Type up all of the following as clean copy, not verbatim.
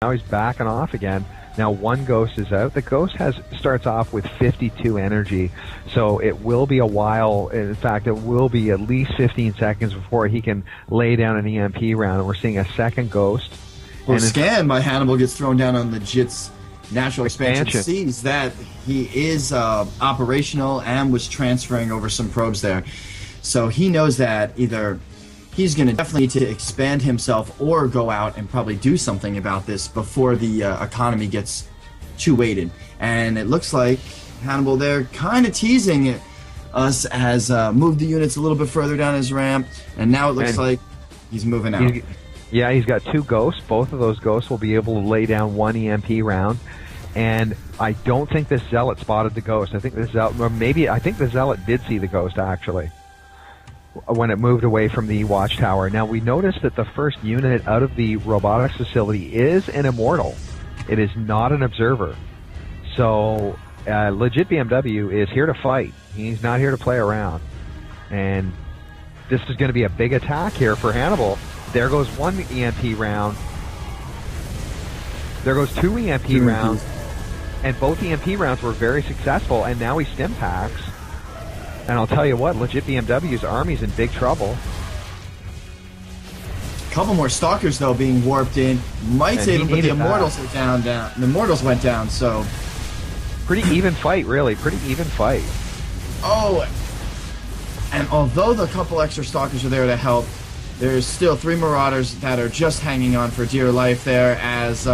Now he's backing off again. Now one ghost is out. The ghost starts off with 52 energy, so it will be a while. In fact, it will be at least 15 seconds before he can lay down an EMP round. And we're seeing a second ghost. Well, Scan by Hannibal gets thrown down on Legit's natural expansion. Sees that he is operational and was transferring over some probes there. So he knows that either he's going to definitely need to expand himself or go out and probably do something about this before the economy gets too weighted. And it looks like Hannibal there kind of teasing us, has moved the units a little bit further down his ramp, and now it looks like he's moving out. Yeah, he's got two ghosts. Both of those ghosts will be able to lay down one EMP round. And I don't think this Zealot spotted the ghost. I think the Zealot, or maybe I think the Zealot did see the ghost actually when it moved away from the watchtower. Now we noticed that the first unit out of the robotics facility is an immortal. It is not an observer. So legit BMW is here to fight. He's not here to play around. And this is going to be a big attack here for Hannibal. There goes one EMP round. There goes two EMP rounds. And both EMP rounds were very successful, and now he stim packs. And I'll tell you what, legit BMW's army's in big trouble. A couple more stalkers though being warped in. Might save him, but the Immortals are down. The Immortals went down, so pretty even fight, really. Pretty even fight. Oh, and although the couple extra stalkers are there to help, there's still 3 Marauders that are just hanging on for dear life there as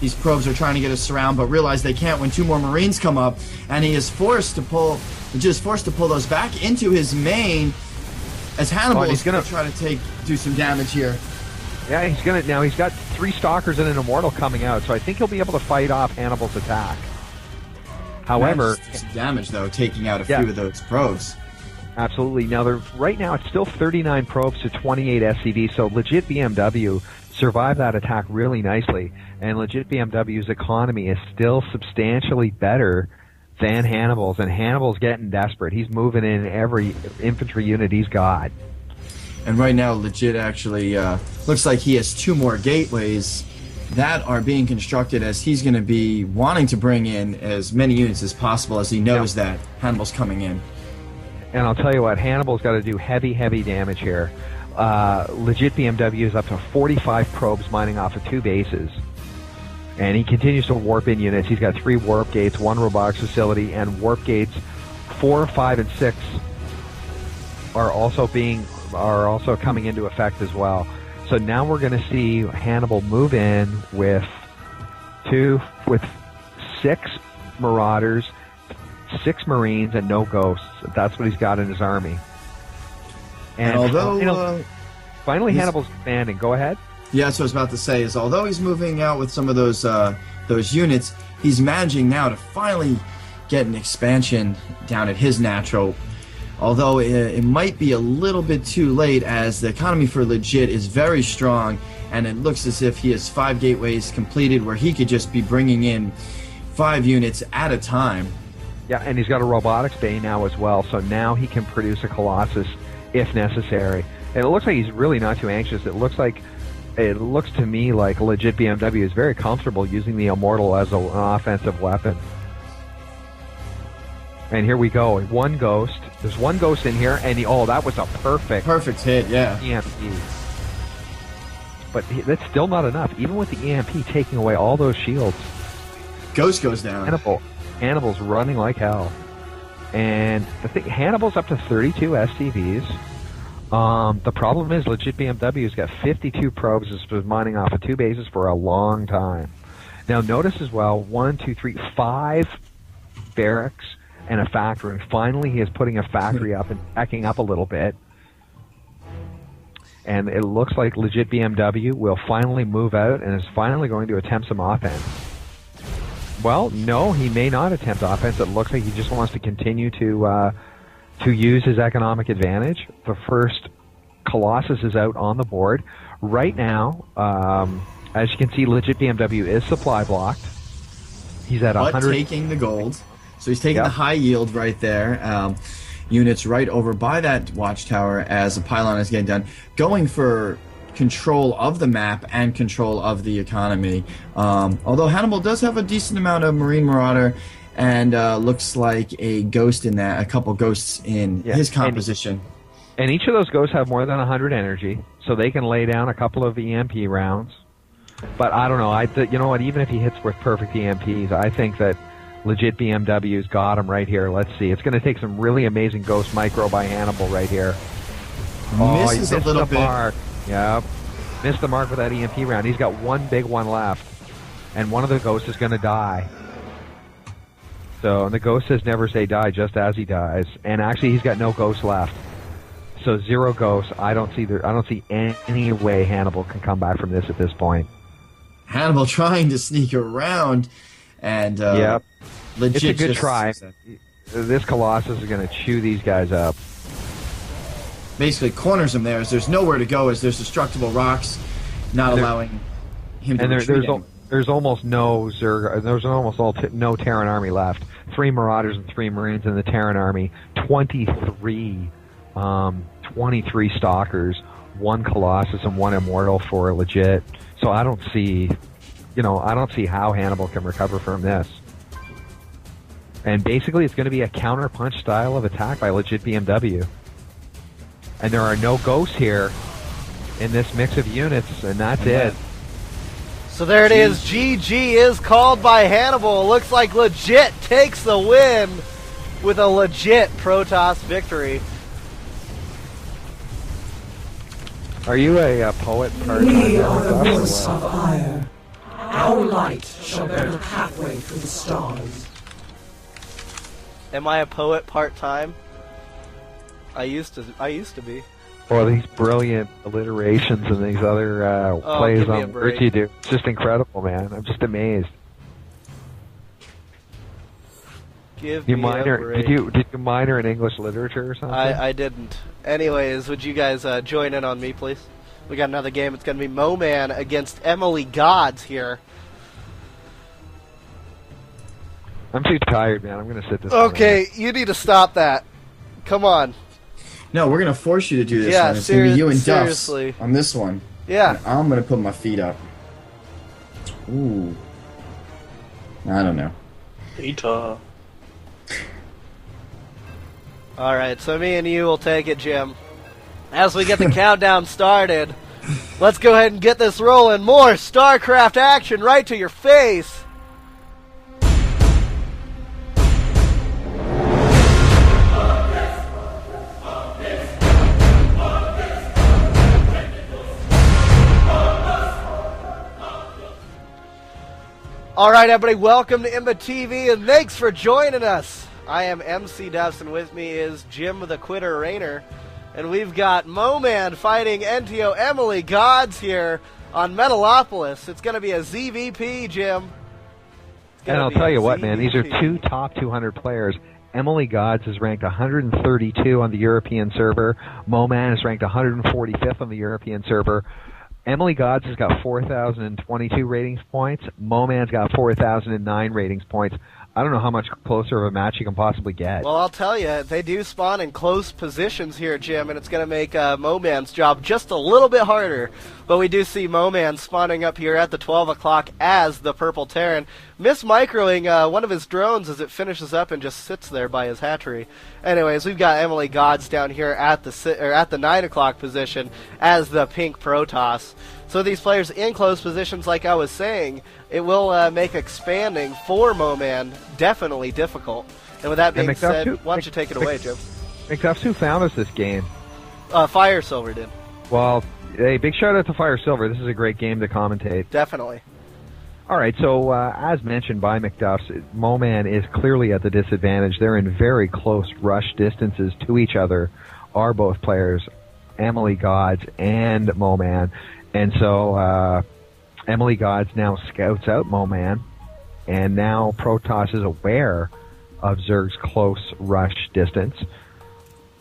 these probes are trying to get a surround, but realize they can't when 2 more Marines come up, and he is forced to pull those back into his main as Hannibal is going to try to do some damage here. Yeah, he's got 3 Stalkers and an Immortal coming out, so I think he'll be able to fight off Hannibal's attack. However, some damage though, taking out a few of those probes. Absolutely. Now, right now it's still 39 probes to 28 SCV, so legit BMW survived that attack really nicely, and legit BMW's economy is still substantially better than Hannibal's, and Hannibal's getting desperate. He's moving in every infantry unit he's got. And right now, legit actually looks like he has 2 more gateways that are being constructed as he's going to be wanting to bring in as many units as possible as he knows that Hannibal's coming in. And I'll tell you what, Hannibal's got to do heavy, heavy damage here. Legit BMW is up to 45 probes mining off of 2 bases. And he continues to warp in units. He's got 3 warp gates, 1 robotics facility, and warp gates 4, 5, and 6 are also coming into effect as well. So now we're going to see Hannibal move in with 6 Marauders, 6 Marines, and no ghosts. That's what he's got in his army. And although finally Hannibal's expanding. Go ahead. Yeah, that's what I was about to say. Is although he's moving out with some of those units, he's managing now to finally get an expansion down at his natural. Although it might be a little bit too late, as the economy for legit is very strong, and it looks as if he has 5 gateways completed, where he could just be bringing in 5 units at a time. Yeah, and he's got a robotics bay now as well, so now he can produce a Colossus if necessary. And it looks like he's really not too anxious. It looks to me like legit BMW is very comfortable using the Immortal as an offensive weapon. And here we go. 1 ghost. There's 1 ghost in here, and that was a perfect hit, yeah. EMP. But that's still not enough. Even with the EMP taking away all those shields, Ghost goes down. Hannibal's running like hell. And Hannibal's up to 32 SCVs. The problem is legit BMW's got 52 probes that's been mining off of 2 bases for a long time. Now notice as well, 1, 2, 3, 5 barracks and a factory. And finally he is putting a factory up and backing up a little bit. And it looks like legit BMW will finally move out and is finally going to attempt some offense. Well, no, he may not attempt offense. It looks like he just wants to continue to use his economic advantage. The first Colossus is out on the board. Right now, as you can see, legit BMW is supply blocked. He's at 100. But taking the gold. So he's taking the high yield right there. Units right over by that watchtower as the pylon is getting done. Going for control of the map and control of the economy. Although Hannibal does have a decent amount of Marine Marauder and looks like a ghost in that, a couple ghosts in his composition. And each of those ghosts have more than 100 energy, so they can lay down a couple of EMP rounds. But I don't know. You know what? Even if he hits with perfect EMPs, I think that legit BMW's got him right here. Let's see. It's going to take some really amazing ghost micro by Hannibal right here. Oh, misses a little bit. Mark. Yeah, missed the mark with that EMP round. He's got one big one left, and one of the ghosts is going to die. So, and the ghost says never say die just as he dies. And actually, he's got no ghosts left. So 0 ghosts. I don't see any way Hannibal can come back from this at this point. Hannibal trying to sneak around, and legit. It's a good try. This Colossus is going to chew these guys up. Basically corners him there, as there's nowhere to go, as there's destructible rocks, not allowing him to retreat. There's almost no Zerg. There's almost no Terran army left. 3 Marauders and 3 Marines in the Terran army. 23 Stalkers, 1 Colossus and 1 Immortal for legit. So I don't see how Hannibal can recover from this. And basically, it's going to be a counter-punch style of attack by legit BMW. And there are no ghosts here in this mix of units, and that's it. So there it is. GG is called by Hannibal. Looks like legit takes the win with a legit Protoss victory. Are you a poet? We are the voice of ire. Our light shall bear the pathway through the stars. Am I a poet part-time? I used to be. Or these brilliant alliterations and these other plays on words you do. It's just incredible, man. I'm just amazed. Did you minor in English literature or something? I didn't. Anyways, would you guys join in on me, please? We got another game. It's going to be Moman against Emily Gods here. I'm too tired, man. I'm going to sit this Okay, you need to stop that. Come on. No, we're going to force you to do this one. It's going to be you and Duffs on this one. Yeah. And I'm going to put my feet up. Ooh. I don't know. Peter. Alright, so me and you will take it, Jim. As we get the countdown started, let's go ahead and get this rolling. More StarCraft action right to your face. Alright, everybody, welcome to Imba TV, and thanks for joining us. I am MC Duffs, and with me is Jim the Quitter Rainer. And we've got Moman fighting NTO Emily Gods here on Metalopolis. It's going to be a ZVP, Jim. And I'll tell you what, man, these are 2 top 200 players. Emily Gods is ranked 132 on the European server. Moman is ranked 145th on the European server. Emily Gods has got 4,022 ratings points. Moman's got 4,009 ratings points. I don't know how much closer of a match you can possibly get. Well, I'll tell you, they do spawn in close positions here, Jim, and it's going to make Moman's job just a little bit harder. But we do see Moman spawning up here at the 12 o'clock as the Purple Terran, mismicroing one of his drones as it finishes up and just sits there by his hatchery. Anyways, we've got Emily Gods down here at the 9 o'clock position as the Pink Protoss. So these players in close positions, like I was saying, it will make expanding for Moman definitely difficult. And with that being said, why don't you take it away, Jim? McDuffs, who found us this game? Fire Silver did. Well, hey, big shout out to Fire Silver. This is a great game to commentate. Definitely. All right, so as mentioned by McDuffs, Moman is clearly at the disadvantage. They're in very close rush distances to each other, are both players, Emily Gods and Moman. And so Emily Gods now scouts out Moman, and now Protoss is aware of Zerg's close rush distance.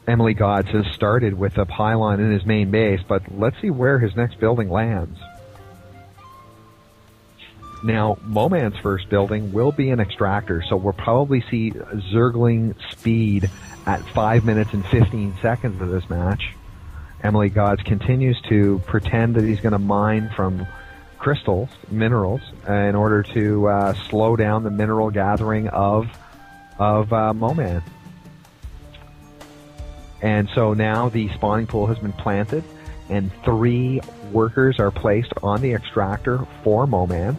Emily Gods has started with a pylon in his main base, but let's see where his next building lands. Now, Moman's first building will be an extractor, so we'll probably see Zergling speed at 5 minutes and 15 seconds of this match. Emily Gods continues to pretend that he's going to mine from crystals, minerals, in order to slow down the mineral gathering of Moman. And so now the spawning pool has been planted, and 3 workers are placed on the extractor for Moman.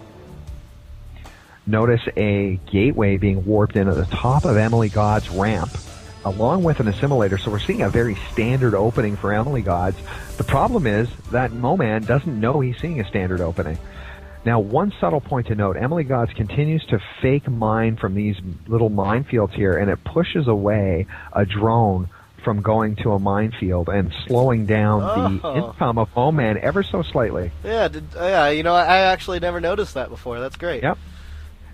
Notice a gateway being warped in at the top of Emily God's ramp, along with an assimilator. So we're seeing a very standard opening for Emily Gods. The problem is that Moman doesn't know he's seeing a standard opening. Now, one subtle point to note, Emily Gods continues to fake mine from these little minefields here, and it pushes away a drone from going to a minefield and slowing down the income of Moman ever so slightly. Yeah, I actually never noticed that before. That's great. Yep.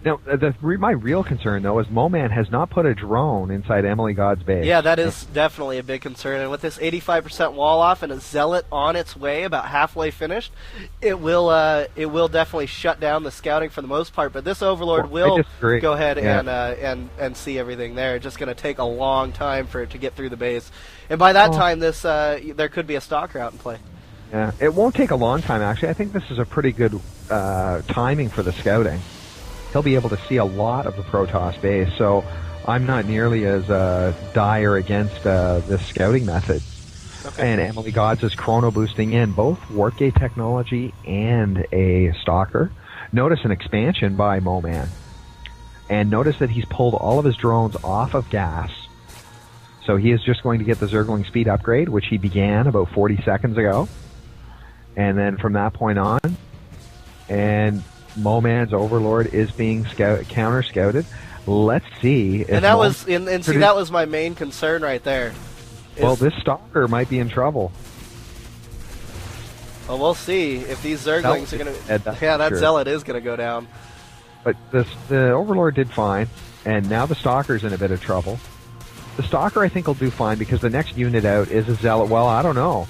Now, my real concern, though, is Moman has not put a drone inside Emily God's base. Yeah, that is definitely a big concern. And with this 85% wall off and a Zealot on its way, about halfway finished, it will definitely shut down the scouting for the most part. But this Overlord will go ahead and see everything there. It's just going to take a long time for it to get through the base. And by that time, there could be a stalker out in play. Yeah, it won't take a long time, actually. I think this is a pretty good timing for the scouting. He'll be able to see a lot of the Protoss base, so I'm not nearly as dire against this scouting method. Okay. And Emily Gods is chrono boosting in both warp gate technology and a stalker. Notice an expansion by Moman. And notice that he's pulled all of his drones off of gas. So he is just going to get the Zergling speed upgrade, which he began about 40 seconds ago. And then from that point on, and Moman's Overlord is being counter scouted. Let's see. And that was my main concern right there. Well, this stalker might be in trouble. Well, we'll see if these Zerglings are going to. Yeah, that Zealot is going to go down. But the Overlord did fine, and now the stalker's in a bit of trouble. The stalker, I think, will do fine because the next unit out is a Zealot. Well, I don't know.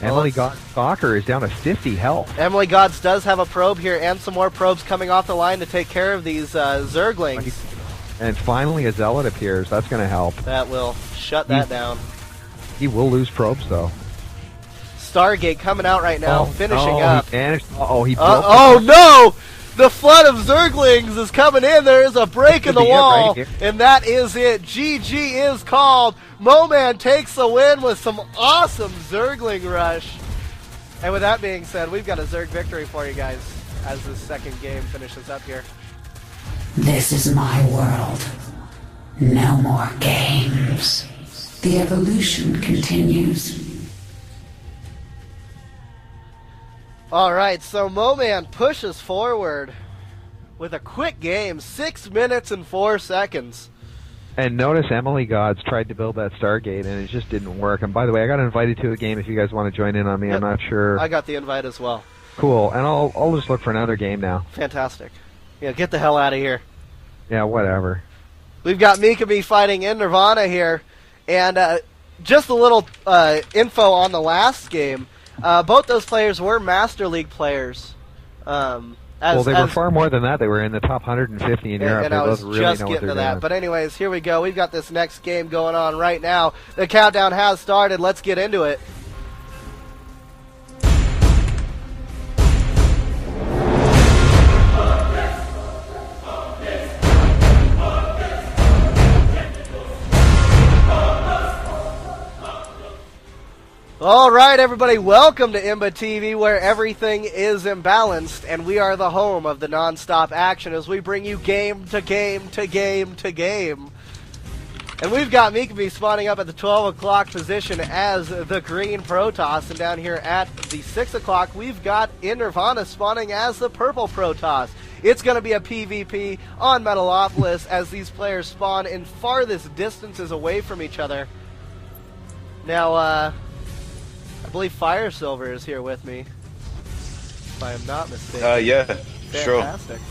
Emily Gods' stalker is down to 50 health. Emily Gods does have a probe here and some more probes coming off the line to take care of these Zerglings. And finally a Zealot appears. That's going to help. That will shut that down. He will lose probes, though. Stargate coming out right now, finishing up. He vanished. He broke oh, no! The flood of Zerglings is coming in. There is a break in the wall, and that is it. GG is called. Moman takes the win with some awesome Zergling rush. And with that being said, we've got a Zerg victory for you guys as this second game finishes up here. This is my world. No more games. The evolution continues. Alright, so Moman pushes forward with a quick game, 6 minutes and 4 seconds. And notice Emily Gods tried to build that Stargate, and it just didn't work. And by the way, I got invited to a game if you guys want to join in on me. Yep. I'm not sure. I got the invite as well. Cool, and I'll just look for another game now. Fantastic. Yeah, get the hell out of here. Yeah, whatever. We've got Mikami fighting in Nirvana here, and just a little info on the last game. Both those players were Master League players. Well, they were far more than that. They were in the top 150 in Europe. And I was just getting to that. But anyways, here we go. We've got this next game going on right now. The countdown has started. Let's get into it. All right, everybody, welcome to IMBA TV, where everything is imbalanced, and we are the home of the non-stop action as we bring you game to game to game to game. And we've got Mikami spawning up at the 12 o'clock position as the green Protoss, and down here at the 6 o'clock, we've got Nirvana spawning as the purple Protoss. It's going to be a PvP on Metalopolis as these players spawn in farthest distances away from each other. Now, I believe Fire Silver is here with me, if I am not mistaken. Yeah, Fantastic. sure.